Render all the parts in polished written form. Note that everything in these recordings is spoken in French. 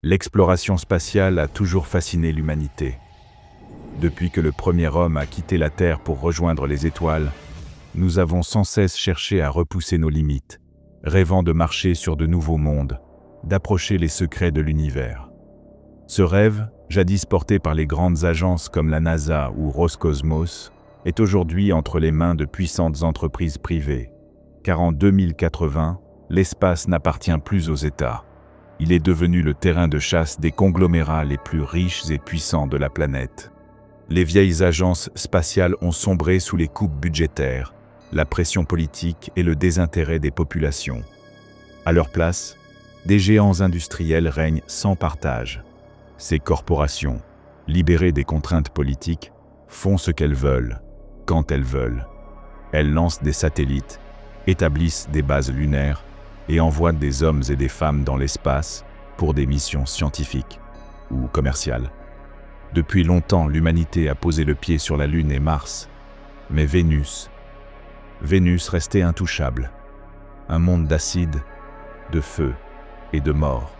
L'exploration spatiale a toujours fasciné l'humanité. Depuis que le premier homme a quitté la Terre pour rejoindre les étoiles, nous avons sans cesse cherché à repousser nos limites, rêvant de marcher sur de nouveaux mondes, d'approcher les secrets de l'univers. Ce rêve, jadis porté par les grandes agences comme la NASA ou Roscosmos, est aujourd'hui entre les mains de puissantes entreprises privées, car en 2080, l'espace n'appartient plus aux États. Il est devenu le terrain de chasse des conglomérats les plus riches et puissants de la planète. Les vieilles agences spatiales ont sombré sous les coupes budgétaires, la pression politique et le désintérêt des populations. À leur place, des géants industriels règnent sans partage. Ces corporations, libérées des contraintes politiques, font ce qu'elles veulent, quand elles veulent. Elles lancent des satellites, établissent des bases lunaires et envoient des hommes et des femmes dans l'espace pour des missions scientifiques ou commerciales. Depuis longtemps, l'humanité a posé le pied sur la Lune et Mars, mais Vénus restait intouchable. Un monde d'acide, de feu et de mort.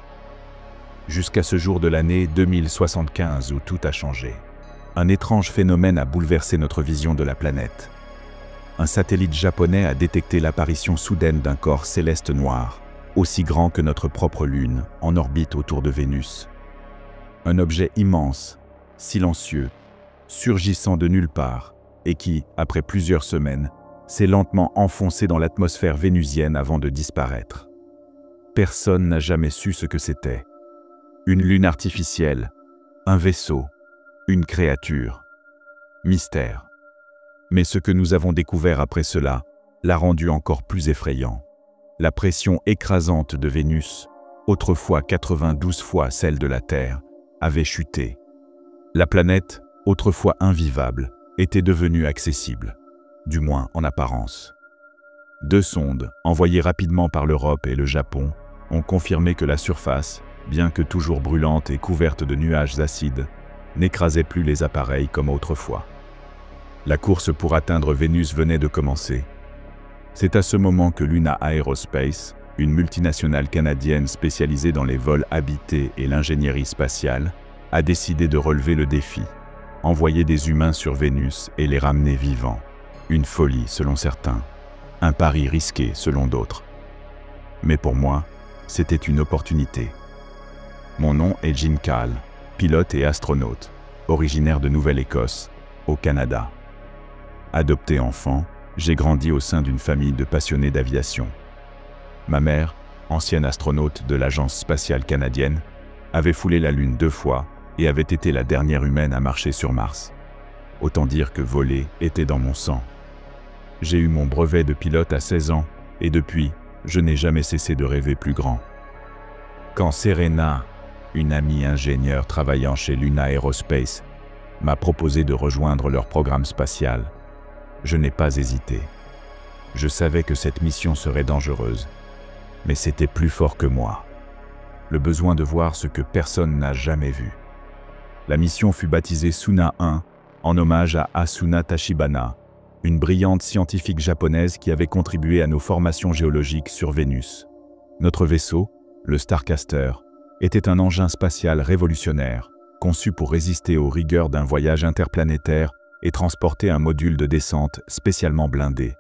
Jusqu'à ce jour de l'année 2075 où tout a changé. Un étrange phénomène a bouleversé notre vision de la planète. Un satellite japonais a détecté l'apparition soudaine d'un corps céleste noir, aussi grand que notre propre Lune, en orbite autour de Vénus. Un objet immense, silencieux, surgissant de nulle part, et qui, après plusieurs semaines, s'est lentement enfoncé dans l'atmosphère vénusienne avant de disparaître. Personne n'a jamais su ce que c'était. Une lune artificielle, un vaisseau, une créature. Mystère. Mais ce que nous avons découvert après cela l'a rendu encore plus effrayant. La pression écrasante de Vénus, autrefois 92 fois celle de la Terre, avait chuté. La planète, autrefois invivable, était devenue accessible, du moins en apparence. 2 sondes, envoyées rapidement par l'Europe et le Japon, ont confirmé que la surface, bien que toujours brûlante et couverte de nuages acides, n'écrasait plus les appareils comme autrefois. La course pour atteindre Vénus venait de commencer. C'est à ce moment que Luna Aerospace, une multinationale canadienne spécialisée dans les vols habités et l'ingénierie spatiale, a décidé de relever le défi, envoyer des humains sur Vénus et les ramener vivants. Une folie selon certains, un pari risqué selon d'autres. Mais pour moi, c'était une opportunité. Mon nom est Jim Kahl, pilote et astronaute, originaire de Nouvelle-Écosse, au Canada. Adopté enfant, j'ai grandi au sein d'une famille de passionnés d'aviation. Ma mère, ancienne astronaute de l'Agence spatiale canadienne, avait foulé la Lune 2 fois et avait été la dernière humaine à marcher sur Mars. Autant dire que voler était dans mon sang. J'ai eu mon brevet de pilote à 16 ans et depuis, je n'ai jamais cessé de rêver plus grand. Quand Serena, une amie ingénieure travaillant chez Luna Aerospace, m'a proposé de rejoindre leur programme spatial, je n'ai pas hésité. Je savais que cette mission serait dangereuse, mais c'était plus fort que moi. Le besoin de voir ce que personne n'a jamais vu. La mission fut baptisée Suna 1, en hommage à Asuna Tachibana, une brillante scientifique japonaise qui avait contribué à nos formations géologiques sur Vénus. Notre vaisseau, le Starcaster, était un engin spatial révolutionnaire, conçu pour résister aux rigueurs d'un voyage interplanétaire et transporter un module de descente spécialement blindé,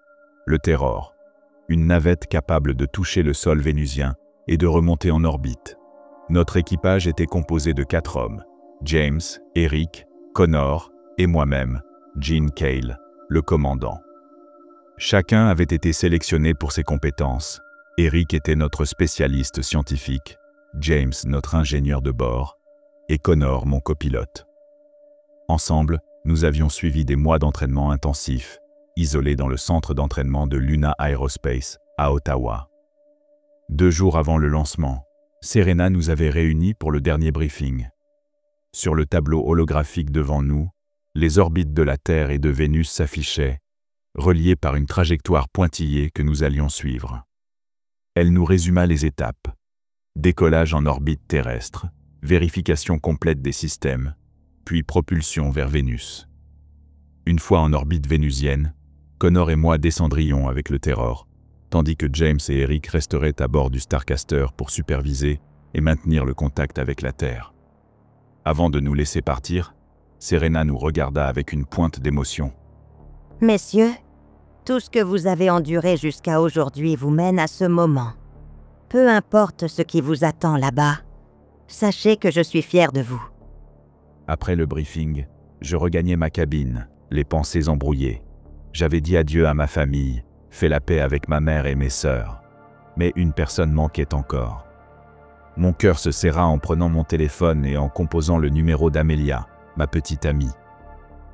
le Terror, une navette capable de toucher le sol vénusien et de remonter en orbite. Notre équipage était composé de 4 hommes, James, Eric, Connor et moi-même, Gene Kahl, le commandant. Chacun avait été sélectionné pour ses compétences. Eric était notre spécialiste scientifique, James notre ingénieur de bord, et Connor mon copilote. Ensemble, nous avions suivi des mois d'entraînement intensif, isolés dans le centre d'entraînement de Luna Aerospace, à Ottawa. 2 jours avant le lancement, Serena nous avait réunis pour le dernier briefing. Sur le tableau holographique devant nous, les orbites de la Terre et de Vénus s'affichaient, reliées par une trajectoire pointillée que nous allions suivre. Elle nous résuma les étapes. Décollage en orbite terrestre, vérification complète des systèmes, puis propulsion vers Vénus. Une fois en orbite vénusienne, Connor et moi descendrions avec le Terror, tandis que James et Eric resteraient à bord du Starcaster pour superviser et maintenir le contact avec la Terre. Avant de nous laisser partir, Serena nous regarda avec une pointe d'émotion. « Messieurs, tout ce que vous avez enduré jusqu'à aujourd'hui vous mène à ce moment. Peu importe ce qui vous attend là-bas, sachez que je suis fier de vous. » Après le briefing, je regagnai ma cabine, les pensées embrouillées. J'avais dit adieu à ma famille, fait la paix avec ma mère et mes sœurs. Mais une personne manquait encore. Mon cœur se serra en prenant mon téléphone et en composant le numéro d'Amelia, ma petite amie.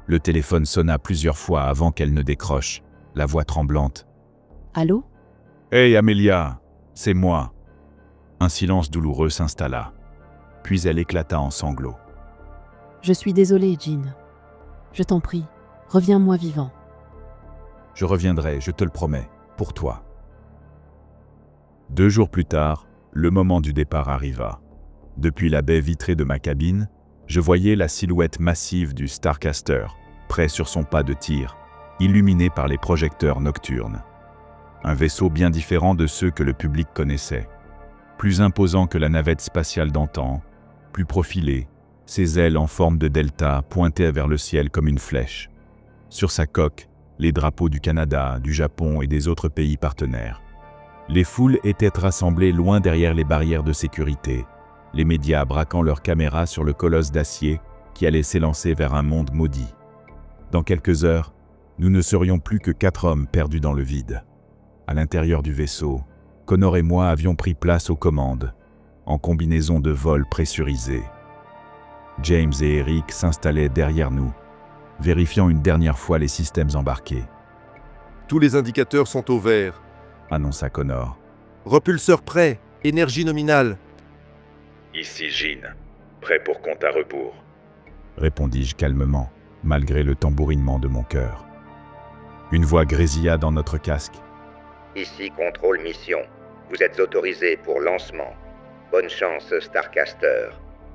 Le téléphone sonna plusieurs fois avant qu'elle ne décroche, la voix tremblante. « Allô ? Hey Amelia, c'est moi. » Un silence douloureux s'installa, puis elle éclata en sanglots. « Je suis désolée, Jean. Je t'en prie, reviens-moi vivant. » « Je reviendrai, je te le promets, pour toi. » 2 jours plus tard, le moment du départ arriva. Depuis la baie vitrée de ma cabine, je voyais la silhouette massive du Starcaster, prêt sur son pas de tir, illuminé par les projecteurs nocturnes. Un vaisseau bien différent de ceux que le public connaissait. Plus imposant que la navette spatiale d'antan, plus profilé, ses ailes en forme de delta pointaient vers le ciel comme une flèche. Sur sa coque, les drapeaux du Canada, du Japon et des autres pays partenaires. Les foules étaient rassemblées loin derrière les barrières de sécurité, les médias braquant leurs caméras sur le colosse d'acier qui allait s'élancer vers un monde maudit. Dans quelques heures, nous ne serions plus que 4 hommes perdus dans le vide. À l'intérieur du vaisseau, Connor et moi avions pris place aux commandes, en combinaison de vol pressurisée. James et Eric s'installaient derrière nous, vérifiant une dernière fois les systèmes embarqués. « Tous les indicateurs sont au vert, » annonça Connor. « Repulseur prêt, énergie nominale. » « Ici Jean, prêt pour compte à rebours, » répondis-je calmement, malgré le tambourinement de mon cœur. Une voix grésilla dans notre casque. « Ici contrôle mission. Vous êtes autorisé pour lancement. Bonne chance, Starcaster. »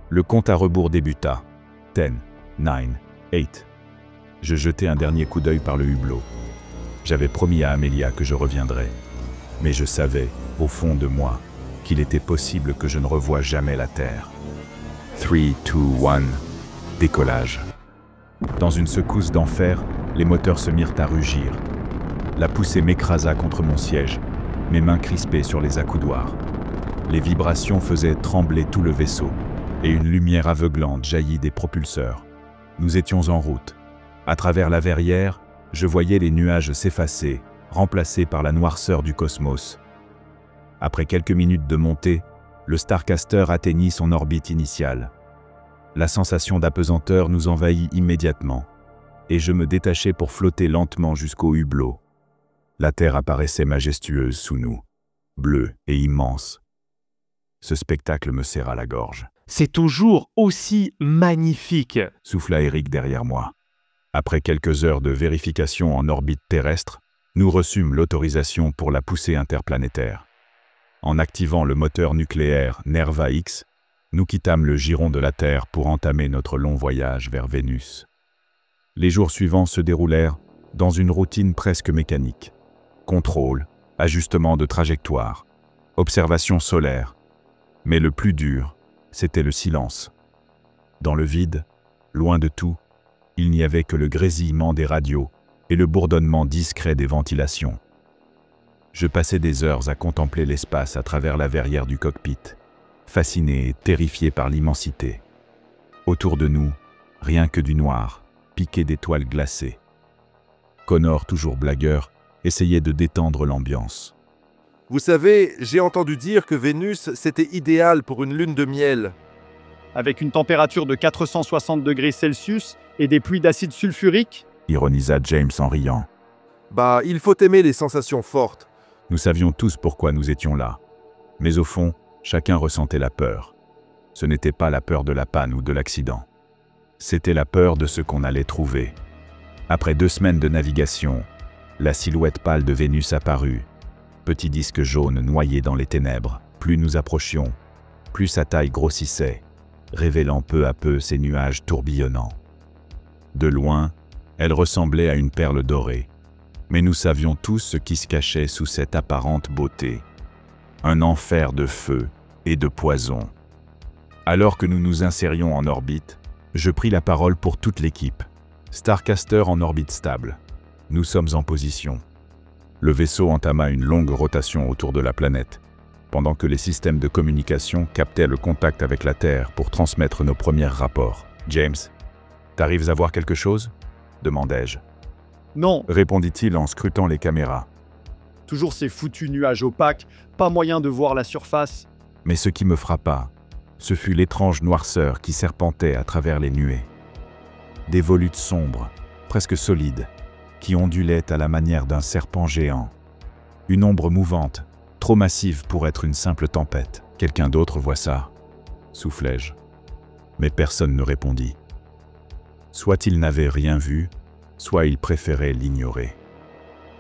Le compte à rebours débuta. 10, 9, 8. Je jetai un dernier coup d'œil par le hublot. J'avais promis à Amelia que je reviendrais. Mais je savais, au fond de moi, qu'il était possible que je ne revoie jamais la Terre. 3, 2, 1. Décollage. Dans une secousse d'enfer, les moteurs se mirent à rugir. La poussée m'écrasa contre mon siège, mes mains crispées sur les accoudoirs. Les vibrations faisaient trembler tout le vaisseau, et une lumière aveuglante jaillit des propulseurs. Nous étions en route. À travers la verrière, je voyais les nuages s'effacer, remplacés par la noirceur du cosmos. Après quelques minutes de montée, le Starcaster atteignit son orbite initiale. La sensation d'apesanteur nous envahit immédiatement, et je me détachai pour flotter lentement jusqu'au hublot. La Terre apparaissait majestueuse sous nous, bleue et immense. Ce spectacle me serra la gorge. « C'est toujours aussi magnifique !» souffla Eric derrière moi. Après quelques heures de vérification en orbite terrestre, nous reçûmes l'autorisation pour la poussée interplanétaire. En activant le moteur nucléaire Nerva X, nous quittâmes le giron de la Terre pour entamer notre long voyage vers Vénus. Les jours suivants se déroulèrent dans une routine presque mécanique. Contrôle, ajustement de trajectoire, observation solaire. Mais le plus dur, c'était le silence. Dans le vide, loin de tout, il n'y avait que le grésillement des radios et le bourdonnement discret des ventilations. Je passais des heures à contempler l'espace à travers la verrière du cockpit, fasciné et terrifié par l'immensité. Autour de nous, rien que du noir, piqué d'étoiles glacées. Connor, toujours blagueur, essayait de détendre l'ambiance. « Vous savez, j'ai entendu dire que Vénus, c'était idéal pour une lune de miel. » Avec une température de 460 degrés Celsius et des pluies d'acide sulfurique, ironisa James en riant. Bah, il faut aimer les sensations fortes. Nous savions tous pourquoi nous étions là. Mais au fond, chacun ressentait la peur. Ce n'était pas la peur de la panne ou de l'accident. C'était la peur de ce qu'on allait trouver. Après 2 semaines de navigation, la silhouette pâle de Vénus apparut. Petit disque jaune noyé dans les ténèbres. Plus nous approchions, plus sa taille grossissait, révélant peu à peu ses nuages tourbillonnants. De loin, elle ressemblait à une perle dorée. Mais nous savions tous ce qui se cachait sous cette apparente beauté. Un enfer de feu et de poison. Alors que nous nous insérions en orbite, je pris la parole pour toute l'équipe. Starcaster en orbite stable. Nous sommes en position. Le vaisseau entama une longue rotation autour de la planète, pendant que les systèmes de communication captaient le contact avec la Terre pour transmettre nos premiers rapports. « James, t'arrives à voir quelque chose ?» demandai-je. « Non !» répondit-il en scrutant les caméras. Toujours ces foutus nuages opaques, pas moyen de voir la surface. Mais ce qui me frappa, ce fut l'étrange noirceur qui serpentait à travers les nuées. Des volutes sombres, presque solides, qui ondulaient à la manière d'un serpent géant. Une ombre mouvante, trop massive pour être une simple tempête. « Quelqu'un d'autre voit ça ?» soufflai-je. Mais personne ne répondit. Soit il n'avait rien vu, soit il préférait l'ignorer.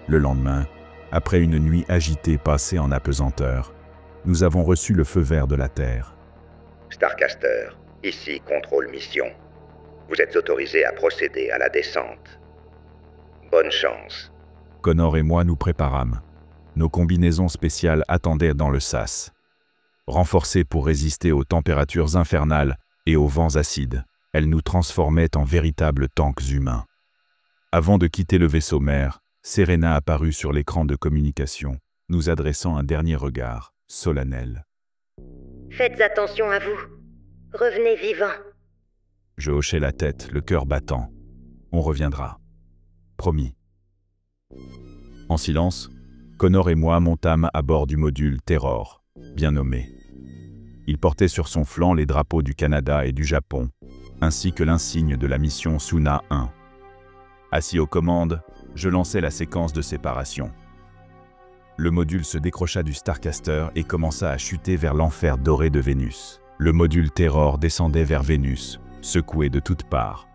Le lendemain, après une nuit agitée passée en apesanteur, nous avons reçu le feu vert de la Terre. Starcaster, ici contrôle mission. Vous êtes autorisé à procéder à la descente. Bonne chance. Connor et moi nous préparâmes. Nos combinaisons spéciales attendaient dans le sas. Renforcées pour résister aux températures infernales et aux vents acides, elles nous transformaient en véritables tanks humains. Avant de quitter le vaisseau mère, Serena apparut sur l'écran de communication, nous adressant un dernier regard, solennel. « Faites attention à vous. Revenez vivants. » Je hochai la tête, le cœur battant. On reviendra. Promis. En silence, Connor et moi montâmes à bord du module Terror, bien nommé. Il portait sur son flanc les drapeaux du Canada et du Japon, ainsi que l'insigne de la mission Suna 1. Assis aux commandes, je lançai la séquence de séparation. Le module se décrocha du Starcaster et commença à chuter vers l'enfer doré de Vénus. Le module Terror descendait vers Vénus, secoué de toutes parts.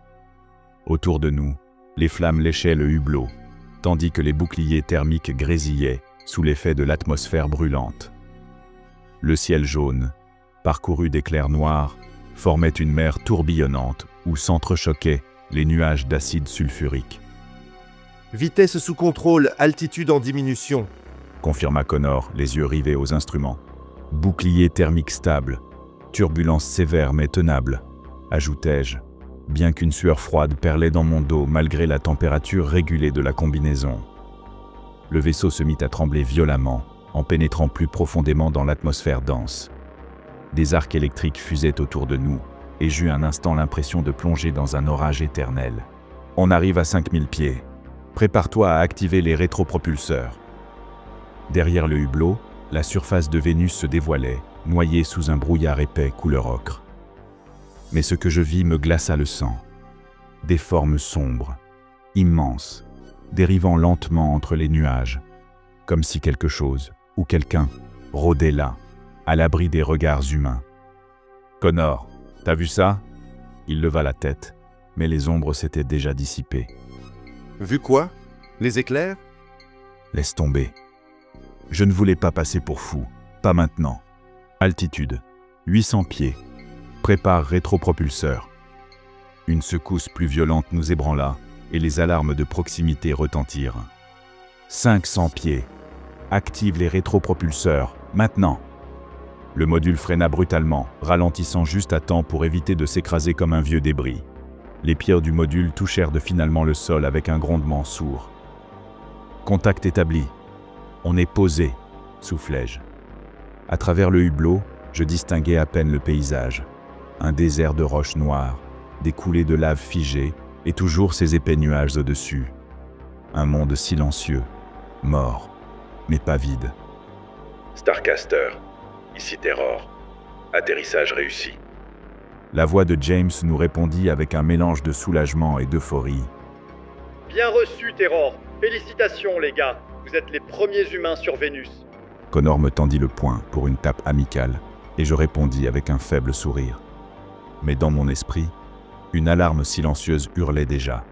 Autour de nous, les flammes léchaient le hublot, tandis que les boucliers thermiques grésillaient sous l'effet de l'atmosphère brûlante. Le ciel jaune, parcouru d'éclairs noirs, formait une mer tourbillonnante où s'entrechoquaient les nuages d'acide sulfurique. « Vitesse sous contrôle, altitude en diminution », confirma Connor, les yeux rivés aux instruments. « Bouclier thermique stable, turbulence sévère mais tenable », ajoutai-je, bien qu'une sueur froide perlait dans mon dos malgré la température régulée de la combinaison. Le vaisseau se mit à trembler violemment, en pénétrant plus profondément dans l'atmosphère dense. Des arcs électriques fusaient autour de nous, et j'eus un instant l'impression de plonger dans un orage éternel. « On arrive à 5000 pieds. Prépare-toi à activer les rétropropulseurs. » Derrière le hublot, la surface de Vénus se dévoilait, noyée sous un brouillard épais couleur ocre. Mais ce que je vis me glaça le sang. Des formes sombres, immenses, dérivant lentement entre les nuages, comme si quelque chose, ou quelqu'un, rôdait là, à l'abri des regards humains. « Connor, t'as vu ça ?» Il leva la tête, mais les ombres s'étaient déjà dissipées. « Vu quoi? Les éclairs ?» Laisse tomber. Je ne voulais pas passer pour fou, pas maintenant. Altitude, 800 pieds. Prépare rétropropulseur. Une secousse plus violente nous ébranla et les alarmes de proximité retentirent. 500 pieds. Active les rétropropulseurs, maintenant. Le module freina brutalement, ralentissant juste à temps pour éviter de s'écraser comme un vieux débris. Les pierres du module touchèrent finalement le sol avec un grondement sourd. Contact établi. On est posé, soufflai-je. À travers le hublot, je distinguais à peine le paysage. Un désert de roches noires, des coulées de lave figées et toujours ces épais nuages au-dessus. Un monde silencieux, mort, mais pas vide. Starcaster, ici Terror. Atterrissage réussi. La voix de James nous répondit avec un mélange de soulagement et d'euphorie. Bien reçu, Terror. Félicitations, les gars. Vous êtes les premiers humains sur Vénus. Connor me tendit le poing pour une tape amicale, et je répondis avec un faible sourire. Mais dans mon esprit, une alarme silencieuse hurlait déjà.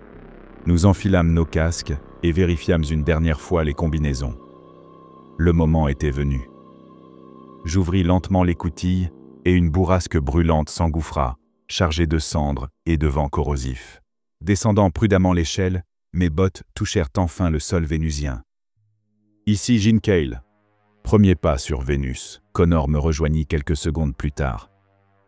Nous enfilâmes nos casques et vérifiâmes une dernière fois les combinaisons. Le moment était venu. J'ouvris lentement l'écoutille et une bourrasque brûlante s'engouffra, chargée de cendres et de vents corrosifs. Descendant prudemment l'échelle, mes bottes touchèrent enfin le sol vénusien. Ici Gene Cale. Premier pas sur Vénus. Connor me rejoignit quelques secondes plus tard.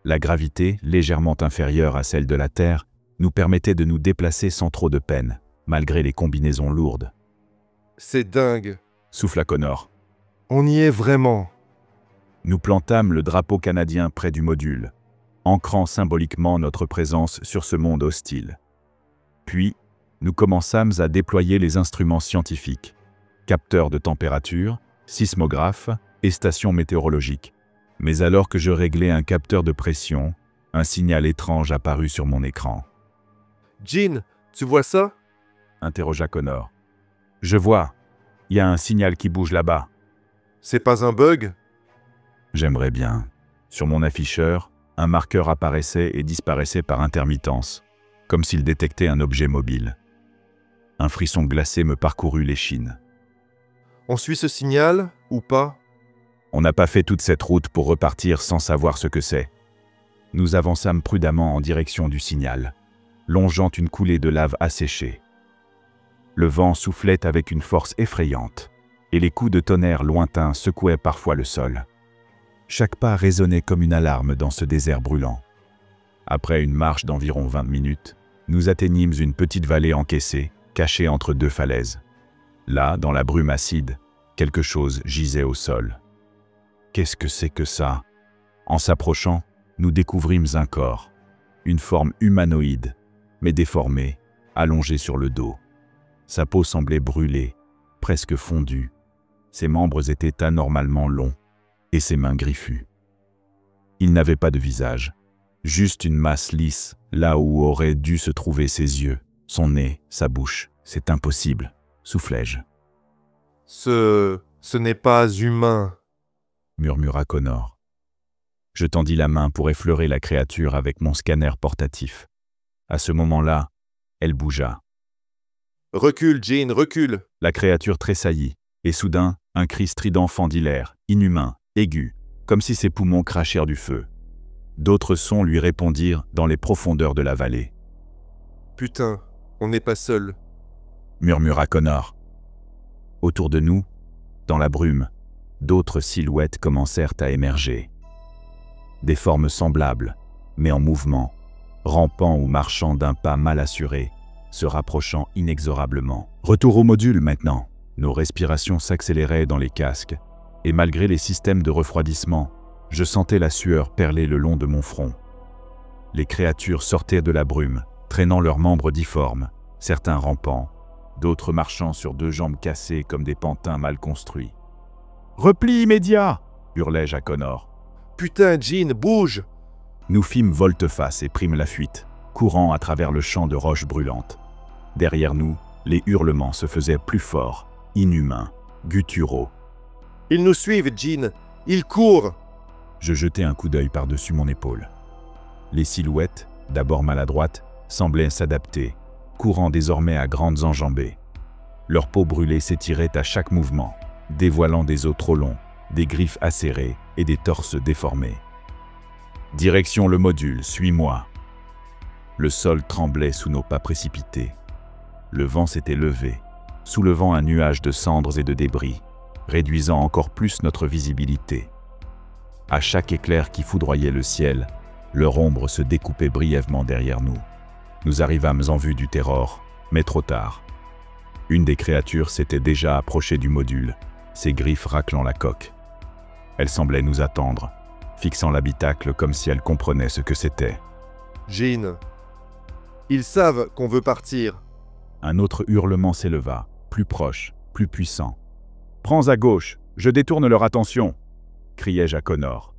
La gravité, légèrement inférieure à celle de la Terre, nous permettait de nous déplacer sans trop de peine, malgré les combinaisons lourdes. C'est dingue. Souffla Connor. On y est vraiment. Nous plantâmes le drapeau canadien près du module, ancrant symboliquement notre présence sur ce monde hostile. Puis, nous commençâmes à déployer les instruments scientifiques, capteurs de température, sismographes et stations météorologiques. Mais alors que je réglais un capteur de pression, un signal étrange apparut sur mon écran. « Jean, tu vois ça ?» interrogea Connor. « Je vois. Il y a un signal qui bouge là-bas. » « C'est pas un bug ?» J'aimerais bien. Sur mon afficheur, un marqueur apparaissait et disparaissait par intermittence, comme s'il détectait un objet mobile. Un frisson glacé me parcourut l'échine. « On suit ce signal, ou pas ?» On n'a pas fait toute cette route pour repartir sans savoir ce que c'est. Nous avançâmes prudemment en direction du signal, longeant une coulée de lave asséchée. Le vent soufflait avec une force effrayante, et les coups de tonnerre lointains secouaient parfois le sol. Chaque pas résonnait comme une alarme dans ce désert brûlant. Après une marche d'environ 20 minutes, nous atteignîmes une petite vallée encaissée, cachée entre deux falaises. Là, dans la brume acide, quelque chose gisait au sol. Qu'est-ce que c'est que ça? En s'approchant, nous découvrîmes un corps, une forme humanoïde, mais déformée, allongée sur le dos. Sa peau semblait brûlée, presque fondue. Ses membres étaient anormalement longs, et ses mains griffues. Il n'avait pas de visage, juste une masse lisse, là où auraient dû se trouver ses yeux, son nez, sa bouche. C'est impossible, soufflai-je. Ce n'est pas humain, murmura Connor. Je tendis la main pour effleurer la créature avec mon scanner portatif. À ce moment-là, elle bougea. « Recule, Jean, recule !» La créature tressaillit, et soudain, un cri strident fendit l'air, inhumain, aigu, comme si ses poumons crachèrent du feu. D'autres sons lui répondirent dans les profondeurs de la vallée. « Putain, on n'est pas seul !» murmura Connor. Autour de nous, dans la brume, d'autres silhouettes commencèrent à émerger. Des formes semblables, mais en mouvement, rampant ou marchant d'un pas mal assuré, se rapprochant inexorablement. Retour au module maintenant. Nos respirations s'accéléraient dans les casques, et malgré les systèmes de refroidissement, je sentais la sueur perler le long de mon front. Les créatures sortaient de la brume, traînant leurs membres difformes, certains rampant, d'autres marchant sur deux jambes cassées comme des pantins mal construits. « Repli immédiat !» hurlai-je à Connor. « Putain, Jean, bouge !» Nous fîmes volte-face et prîmes la fuite, courant à travers le champ de roches brûlantes. Derrière nous, les hurlements se faisaient plus forts, inhumains, gutturaux. « Ils nous suivent, Jean! Ils courent !» Je jetai un coup d'œil par-dessus mon épaule. Les silhouettes, d'abord maladroites, semblaient s'adapter, courant désormais à grandes enjambées. Leur peau brûlée s'étirait à chaque mouvement, dévoilant des os trop longs, des griffes acérées et des torses déformés. Direction le module, suis-moi. Le sol tremblait sous nos pas précipités. Le vent s'était levé, soulevant un nuage de cendres et de débris, réduisant encore plus notre visibilité. À chaque éclair qui foudroyait le ciel, leur ombre se découpait brièvement derrière nous. Nous arrivâmes en vue du Terror, mais trop tard. Une des créatures s'était déjà approchée du module, ses griffes raclant la coque. Elle semblait nous attendre, fixant l'habitacle comme si elle comprenait ce que c'était. « Jean, ils savent qu'on veut partir. » Un autre hurlement s'éleva, plus proche, plus puissant. « Prends à gauche, je détourne leur attention !» criai-je à Connor.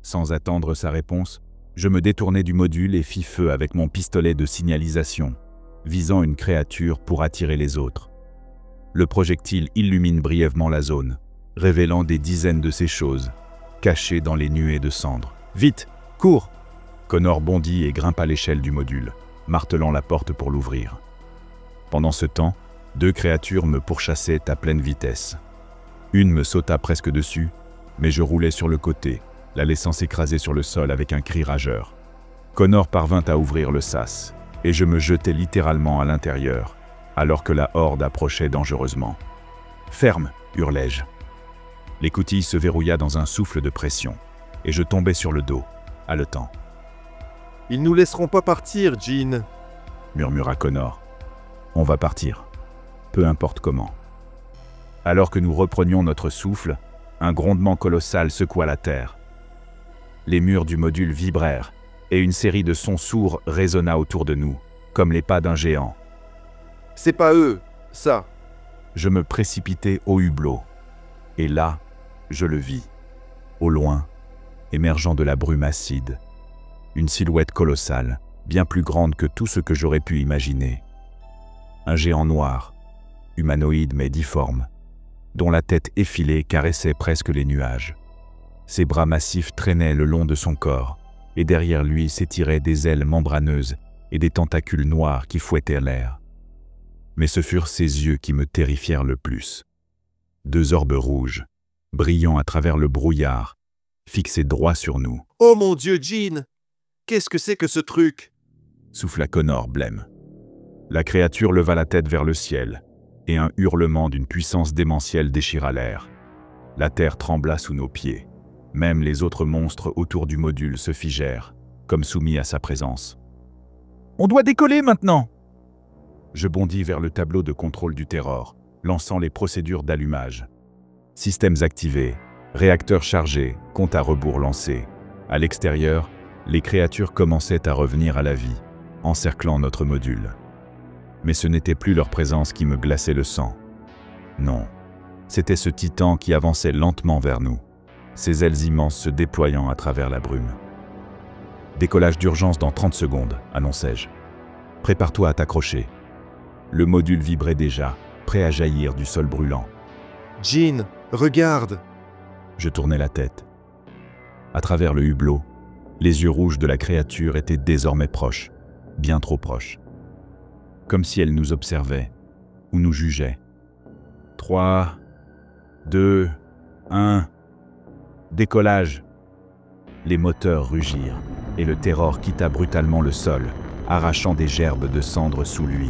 Sans attendre sa réponse, je me détournai du module et fis feu avec mon pistolet de signalisation, visant une créature pour attirer les autres. Le projectile illumine brièvement la zone, révélant des dizaines de ces choses, cachées dans les nuées de cendres. « Vite, cours !» Connor bondit et grimpa l'échelle du module, martelant la porte pour l'ouvrir. Pendant ce temps, deux créatures me pourchassaient à pleine vitesse. Une me sauta presque dessus, mais je roulais sur le côté, la laissant s'écraser sur le sol avec un cri rageur. Connor parvint à ouvrir le sas, et je me jetai littéralement à l'intérieur, alors que la horde approchait dangereusement. « Ferme !» hurlai-je. L'écoutille se verrouilla dans un souffle de pression, et je tombai sur le dos, haletant. Ils nous laisseront pas partir, Jean. Murmura Connor. On va partir, peu importe comment. Alors que nous reprenions notre souffle, un grondement colossal secoua la terre. Les murs du module vibrèrent, et une série de sons sourds résonna autour de nous, comme les pas d'un géant. C'est pas eux, ça. Je me précipitai au hublot, et là, je le vis, au loin, émergeant de la brume acide. Une silhouette colossale, bien plus grande que tout ce que j'aurais pu imaginer. Un géant noir, humanoïde mais difforme, dont la tête effilée caressait presque les nuages. Ses bras massifs traînaient le long de son corps, et derrière lui s'étiraient des ailes membraneuses et des tentacules noirs qui fouettaient l'air. Mais ce furent ses yeux qui me terrifièrent le plus. Deux orbes rouges, brillant à travers le brouillard, fixés droit sur nous. « Oh mon Dieu, Jean! Qu'est-ce que c'est que ce truc ?» souffla Connor blême. La créature leva la tête vers le ciel, et un hurlement d'une puissance démentielle déchira l'air. La terre trembla sous nos pieds. Même les autres monstres autour du module se figèrent, comme soumis à sa présence. « On doit décoller maintenant !» Je bondis vers le tableau de contrôle du Terror, lançant les procédures d'allumage. Systèmes activés, réacteurs chargés, compte à rebours lancé. À l'extérieur, les créatures commençaient à revenir à la vie, encerclant notre module. Mais ce n'était plus leur présence qui me glaçait le sang. Non, c'était ce titan qui avançait lentement vers nous, ses ailes immenses se déployant à travers la brume. « Décollage d'urgence dans 30 secondes, annonçai-je. Prépare-toi à t'accrocher. » Le module vibrait déjà, prêt à jaillir du sol brûlant. « Jean, regarde !» Je tournai la tête. À travers le hublot, les yeux rouges de la créature étaient désormais proches, bien trop proches. Comme si elle nous observait, ou nous jugeait. 3, 2, 1... Décollage. Les moteurs rugirent, et le Terror quitta brutalement le sol, arrachant des gerbes de cendres sous lui.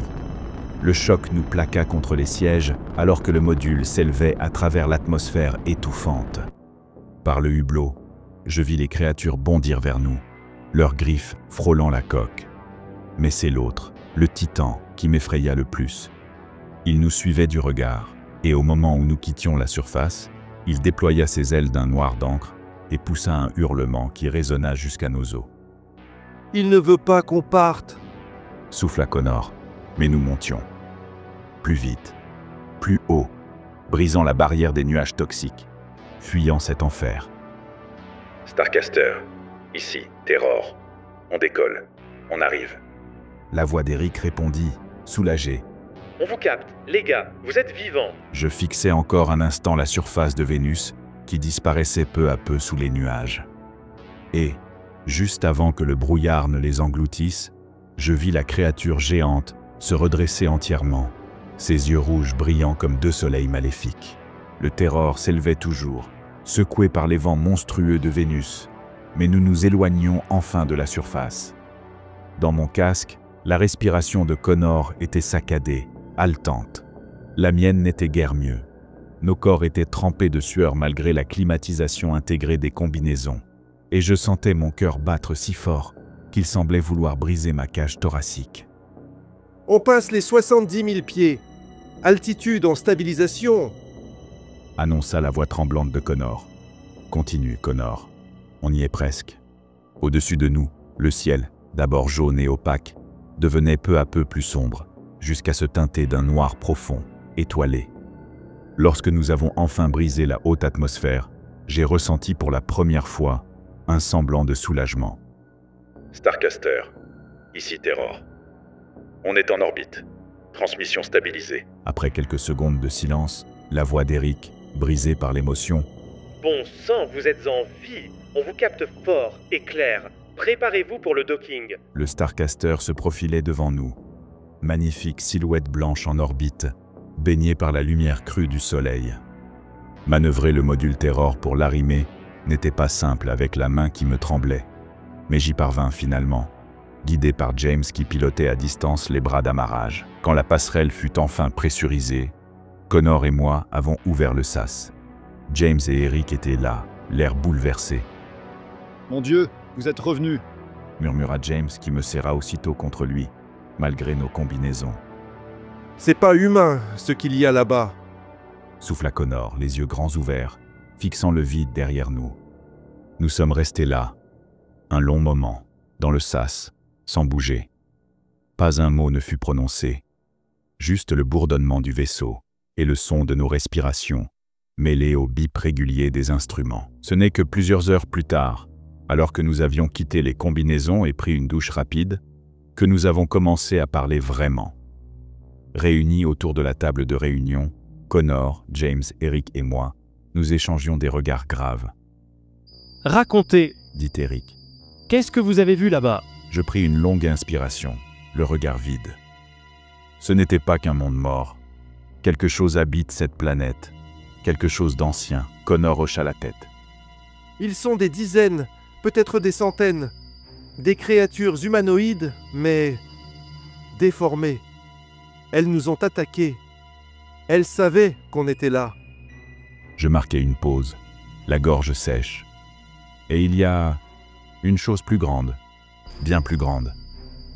Le choc nous plaqua contre les sièges, alors que le module s'élevait à travers l'atmosphère étouffante. Par le hublot, je vis les créatures bondir vers nous, leurs griffes frôlant la coque. Mais c'est l'autre, le titan, qui m'effraya le plus. Il nous suivait du regard, et au moment où nous quittions la surface, il déploya ses ailes d'un noir d'encre et poussa un hurlement qui résonna jusqu'à nos os. « Il ne veut pas qu'on parte !» souffla Connor, mais nous montions. Plus vite, plus haut, brisant la barrière des nuages toxiques, fuyant cet enfer. Starcaster, ici, Terror. On décolle, on arrive. La voix d'Eric répondit, soulagée. On vous capte, les gars, vous êtes vivants. Je fixai encore un instant la surface de Vénus, qui disparaissait peu à peu sous les nuages. Et, juste avant que le brouillard ne les engloutisse, je vis la créature géante se redresser entièrement, ses yeux rouges brillant comme deux soleils maléfiques. Le Terror s'élevait toujours, secoué par les vents monstrueux de Vénus, mais nous nous éloignions enfin de la surface. Dans mon casque, la respiration de Connor était saccadée, haletante. La mienne n'était guère mieux. Nos corps étaient trempés de sueur malgré la climatisation intégrée des combinaisons, et je sentais mon cœur battre si fort qu'il semblait vouloir briser ma cage thoracique. « On passe les 70 000 pieds. Altitude en stabilisation !» annonça la voix tremblante de Connor. « Continue, Connor. On y est presque. » Au-dessus de nous, le ciel, d'abord jaune et opaque, devenait peu à peu plus sombre, jusqu'à se teinter d'un noir profond, étoilé. Lorsque nous avons enfin brisé la haute atmosphère, j'ai ressenti pour la première fois un semblant de soulagement. Starcaster, ici Terror. On est en orbite. Transmission stabilisée. Après quelques secondes de silence, la voix d'Eric, brisée par l'émotion. Bon sang, vous êtes en vie. On vous capte fort et clair. Préparez-vous pour le docking. Le Starcaster se profilait devant nous. Magnifique silhouette blanche en orbite, baignée par la lumière crue du soleil. Manœuvrer le module Terror pour l'arrimer n'était pas simple avec la main qui me tremblait. Mais j'y parvins finalement, guidé par James qui pilotait à distance les bras d'amarrage. Quand la passerelle fut enfin pressurisée, Connor et moi avons ouvert le sas. James et Eric étaient là, l'air bouleversé. Mon Dieu, Vous êtes revenus. murmura James qui me serra aussitôt contre lui, malgré nos combinaisons. C'est pas humain, ce qu'il y a là-bas. Souffla Connor, les yeux grands ouverts, fixant le vide derrière nous. Nous sommes restés là, un long moment, dans le sas, sans bouger. Pas un mot ne fut prononcé, juste le bourdonnement du vaisseau et le son de nos respirations, mêlés au bip régulier des instruments. Ce n'est que plusieurs heures plus tard, alors que nous avions quitté les combinaisons et pris une douche rapide, que nous avons commencé à parler vraiment. Réunis autour de la table de réunion, Connor, James, Eric et moi, nous échangions des regards graves. « Racontez, Dit Eric. qu'est-ce que vous avez vu là-bas » Je pris une longue inspiration, le regard vide. Ce n'était pas qu'un monde mort. Quelque chose habite cette planète. Quelque chose d'ancien. Connor hocha la tête. Ils sont des dizaines, peut-être des centaines. Des créatures humanoïdes, mais déformées. Elles nous ont attaqués. Elles savaient qu'on était là. Je marquai une pause, la gorge sèche. Et il y a une chose plus grande, bien plus grande,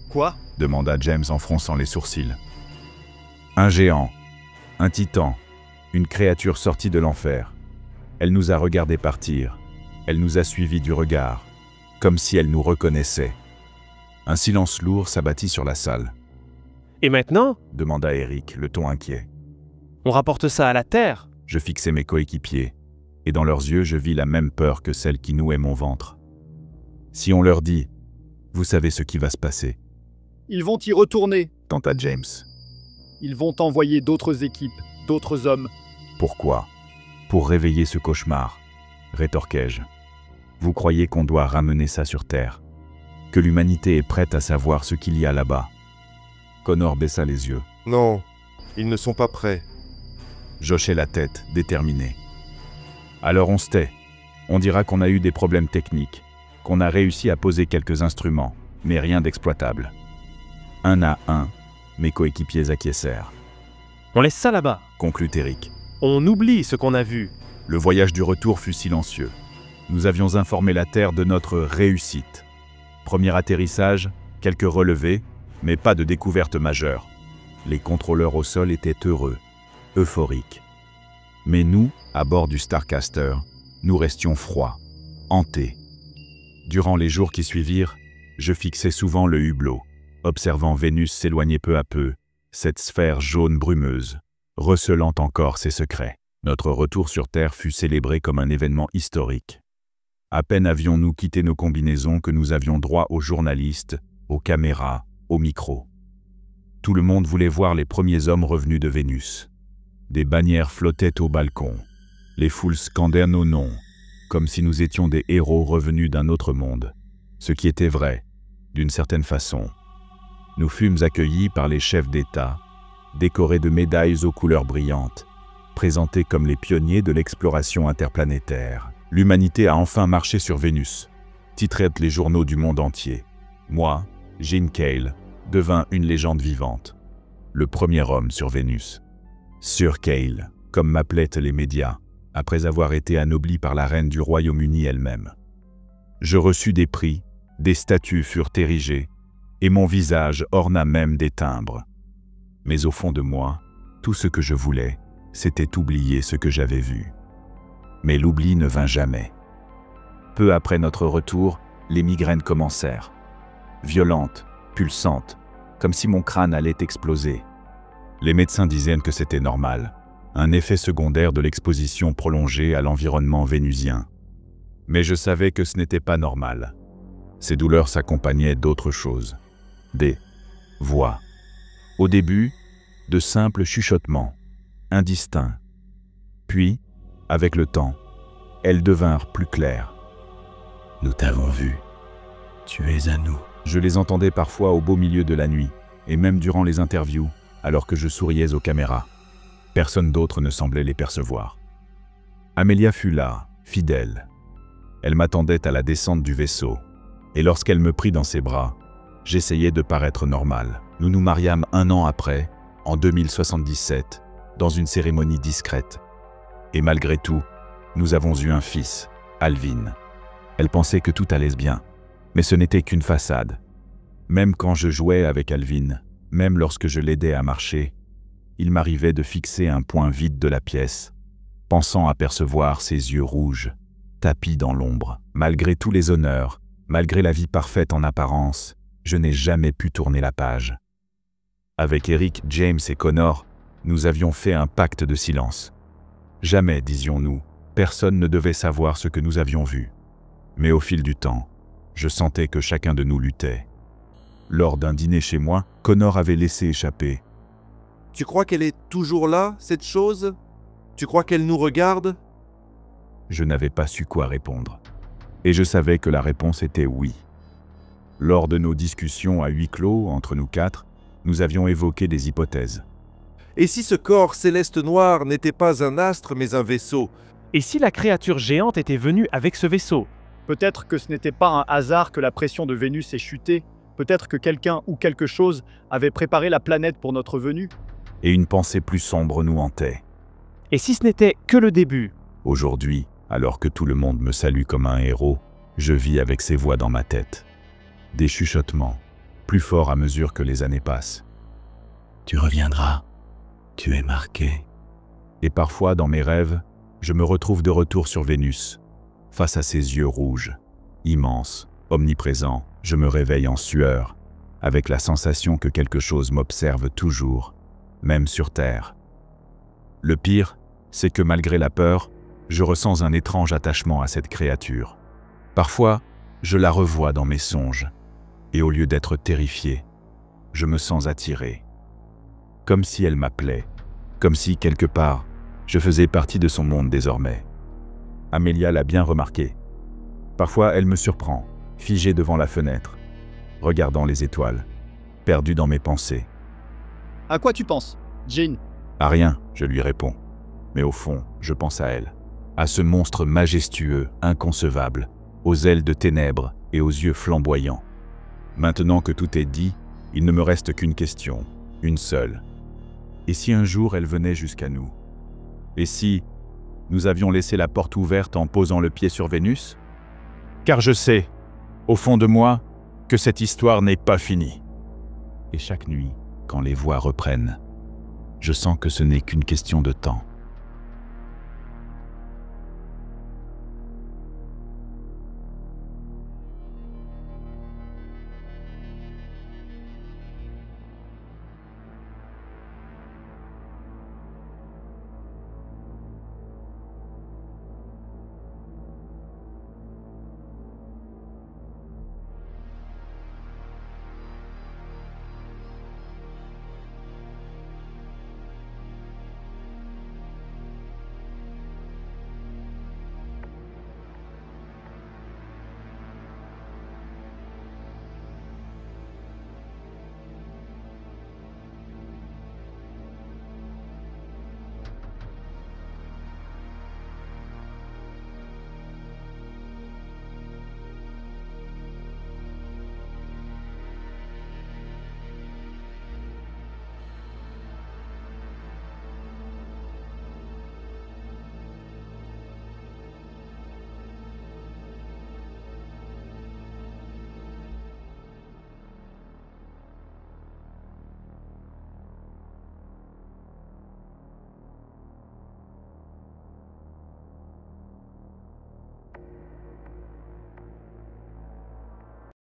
Quoi? demanda James en fronçant les sourcils. Un géant, un titan, une créature sortie de l'enfer. Elle nous a regardés partir. Elle nous a suivis du regard, comme si elle nous reconnaissait. Un silence lourd s'abattit sur la salle, Et maintenant, demanda Eric, le ton inquiet. on rapporte ça à la Terre. Je fixai mes coéquipiers, et dans leurs yeux je vis la même peur que celle qui nouait mon ventre. Si on leur dit, vous savez ce qui va se passer, Ils vont y retourner. tenta James. Ils vont envoyer d'autres équipes, d'autres hommes. Pourquoi? Pour réveiller ce cauchemar, rétorquai-je. Vous croyez qu'on doit ramener ça sur Terre? Que l'humanité est prête à savoir ce qu'il y a là-bas? Connor baissa les yeux. Non, ils ne sont pas prêts. J'hochai la tête, déterminé. Alors on se tait. On dira qu'on a eu des problèmes techniques, qu'on a réussi à poser quelques instruments, mais rien d'exploitable. Un à un, mes coéquipiers acquiescèrent. On laisse ça là-bas. Conclut Eric. On oublie ce qu'on a vu. Le voyage du retour fut silencieux. Nous avions informé la Terre de notre réussite. Premier atterrissage, quelques relevés, mais pas de découverte majeure. Les contrôleurs au sol étaient heureux, euphoriques. Mais nous, à bord du Starcaster, nous restions froids, hantés. Durant les jours qui suivirent, je fixais souvent le hublot, observant Vénus s'éloigner peu à peu, cette sphère jaune brumeuse, recelant encore ses secrets. Notre retour sur Terre fut célébré comme un événement historique. À peine avions-nous quitté nos combinaisons que nous avions droit aux journalistes, aux caméras, aux micros. Tout le monde voulait voir les premiers hommes revenus de Vénus. Des bannières flottaient au balcon. Les foules scandèrent nos noms, comme si nous étions des héros revenus d'un autre monde. Ce qui était vrai, d'une certaine façon. Nous fûmes accueillis par les chefs d'État, décorés de médailles aux couleurs brillantes, présentés comme les pionniers de l'exploration interplanétaire. L'humanité a enfin marché sur Vénus, titraient les journaux du monde entier. Moi, Gene Cale, devint une légende vivante. Le premier homme sur Vénus. Sir Cale, comme m'appelaient les médias, après avoir été anobli par la reine du Royaume-Uni elle-même. Je reçus des prix, des statues furent érigées, et mon visage orna même des timbres. Mais au fond de moi, tout ce que je voulais, c'était oublier ce que j'avais vu. Mais l'oubli ne vint jamais. Peu après notre retour, les migraines commencèrent. Violentes, pulsantes, comme si mon crâne allait exploser. Les médecins disaient que c'était normal, un effet secondaire de l'exposition prolongée à l'environnement vénusien. Mais je savais que ce n'était pas normal. Ces douleurs s'accompagnaient d'autres choses. Des voix. Au début, de simples chuchotements, indistincts. Puis, avec le temps, elles devinrent plus claires. « Nous t'avons vu. Tu es à nous. » Je les entendais parfois au beau milieu de la nuit, et même durant les interviews, alors que je souriais aux caméras. Personne d'autre ne semblait les percevoir. Amelia fut là, fidèle. Elle m'attendait à la descente du vaisseau, et lorsqu'elle me prit dans ses bras, j'essayais de paraître normal. Nous nous mariâmes 1 an après, en 2077, dans une cérémonie discrète. Et malgré tout, nous avons eu un fils, Alvin. Elle pensait que tout allait bien, Mais ce n'était qu'une façade. Même quand je jouais avec Alvin, même lorsque je l'aidais à marcher, il m'arrivait de fixer un point vide de la pièce, pensant apercevoir ses yeux rouges, tapis dans l'ombre. Malgré tous les honneurs, malgré la vie parfaite en apparence, je n'ai jamais pu tourner la page. Avec Eric, James et Connor, nous avions fait un pacte de silence. Jamais, disions-nous, personne ne devait savoir ce que nous avions vu. Mais au fil du temps, je sentais que chacun de nous luttait. Lors d'un dîner chez moi, Connor avait laissé échapper. « Tu crois qu'elle est toujours là, cette chose? Tu crois qu'elle nous regarde ?» Je n'avais pas su quoi répondre. Et je savais que la réponse était oui. Lors de nos discussions à huis clos, entre nous quatre, nous avions évoqué des hypothèses. Et si ce corps céleste noir n'était pas un astre mais un vaisseau? Et si la créature géante était venue avec ce vaisseau? Peut-être que ce n'était pas un hasard que la pression de Vénus ait chuté. Peut-être que quelqu'un ou quelque chose avait préparé la planète pour notre venue. Et une pensée plus sombre nous hantait. Et si ce n'était que le début? Aujourd'hui, alors que tout le monde me salue comme un héros, je vis avec ces voix dans ma tête. Des chuchotements, plus forts à mesure que les années passent. Tu reviendras, tu es marqué. Et parfois, dans mes rêves, je me retrouve de retour sur Vénus, face à ses yeux rouges, immenses, omniprésents. Je me réveille en sueur, avec la sensation que quelque chose m'observe toujours, même sur Terre. Le pire, c'est que malgré la peur, je ressens un étrange attachement à cette créature. Parfois, je la revois dans mes songes, et au lieu d'être terrifié, je me sens attiré. Comme si elle m'appelait, comme si, quelque part, je faisais partie de son monde désormais. Amélia l'a bien remarqué. Parfois, elle me surprend, figée devant la fenêtre, regardant les étoiles, perdu dans mes pensées. À quoi tu penses, Jean? À rien, je lui réponds. Mais au fond, je pense à elle. À ce monstre majestueux, inconcevable, aux ailes de ténèbres et aux yeux flamboyants. Maintenant que tout est dit, il ne me reste qu'une question, une seule. Et si un jour elle venait jusqu'à nous? Et si nous avions laissé la porte ouverte en posant le pied sur Vénus? Car je sais, au fond de moi, que cette histoire n'est pas finie. Et chaque nuit, quand les voix reprennent, je sens que ce n'est qu'une question de temps.